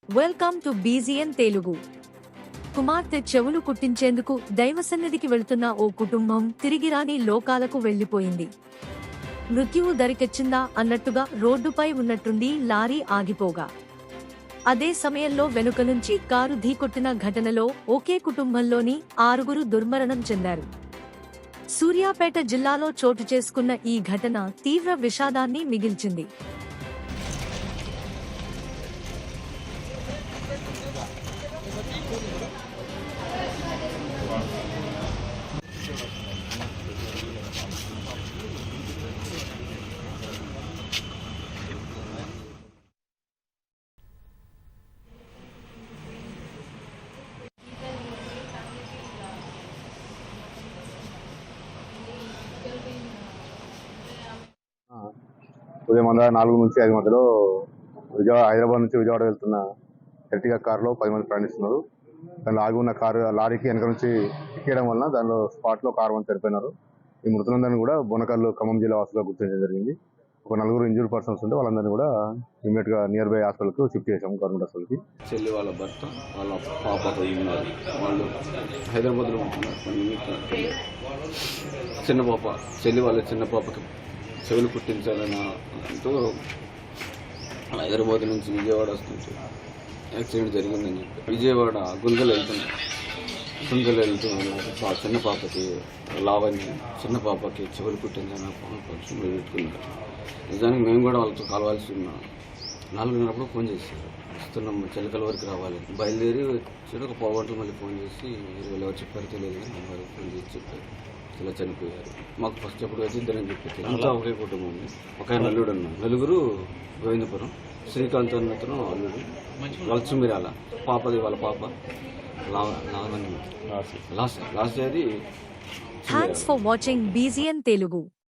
Welcome to బీజీఎన్ Telugu. కుమార్తె చెవులు కుట్టించేందుకు దైవసన్నిధికి వెళుతున్న ఓ కుటుంబం తిరిగి రాని లోకాలకు వెళ్లిపోయింది. మృత్యువు దరికెచ్చిందా అన్నట్టుగా రోడ్డుపై ఉన్నట్టుండి లారీ ఆగిపోగా అదే సమయంలో వెనుక నుంచి కారు ఢీకొట్టిన ఘటనలో ఒకే కుటుంబంలోని 6 దుర్మరణం చెందారు. సూర్యాపేట జిల్లాలో చోటు చేసుకున్న ఈ ఘటన తీవ్ర విషాదాన్ని మిగిల్చింది. ఉదయం 4 నుంచి 5 మధ్యలో హైదరాబాద్ నుంచి విజయవాడ వెళ్తున్న ఎర్టిగా కారులో 10 మంది ప్రయాణిస్తున్నారు. దానిలో ఆగి ఉన్న లారీకి వెనక నుంచి ఎక్కేయడం వలన దానిలో స్పాట్లో కారు మంది చనిపోయినారు. ఈ మృతులందరినీ కూడా బోనకల్లు ఖమ్మం జిల్లా వాసులుగా గుర్తించడం జరిగింది. ఒక 4 ఇంజూర్డ్ పర్సన్స్ ఉంటే వాళ్ళందరినీ కూడా ఇమీడియట్ గా నియర్ బై హాస్పిటల్కి షిఫ్ట్ చేశాం, గవర్నమెంట్ హాస్పిటల్కి. చెల్లి వాళ్ళ భర్త వాళ్ళ పాపతో ఉన్నారు. వాళ్ళు హైదరాబాద్లో ఉంటున్నారు. చిన్న పాప చెల్లి వాళ్ళ చిన్న పాపకి చెవులు కుట్టించాలని అంటూ హైదరాబాద్ నుంచి విజయవాడ వస్తుంటే యాక్సిడెంట్ జరిగిందని చెప్పి విజయవాడ గుంజలు వెళ్తున్నాను. చిన్న పాపకి లావణ్య చిన్న పాపకి చెవులు కుట్టించాలని ఫంక్షన్ పెట్టుకున్నారు. నిజానికి మేము కూడా వాళ్ళతో కలవాల్సి ఉన్నాం. 4:30 ఫోన్ చేశారు, వస్తున్నాం చిలకల వరకు రావాలి. బయలుదేరి వచ్చి ఒక పావు గంటలు మళ్ళీ ఫోన్ చేసి ఎవరు చెప్పారు తెలియదు కానీ అమ్మాయి ఫోన్ చేసి చెప్పారు ఇలా చనిపోయారు. మాకు ఫస్ట్ ఎప్పుడు వచ్చి ఇద్దరని చెప్పి అంతా ఒకే కుటుంబం ఉంది. ఒక ఆయన అల్లుడు అన్నాడు, 4 గోవిందపురం, శ్రీకాంత్ అన్నతను అల్లుడు, లక్ష్మీరాల పాపది వాళ్ళ పాప లాస్ట్ అది. Thanks for watching బీజీఎన్ Telugu.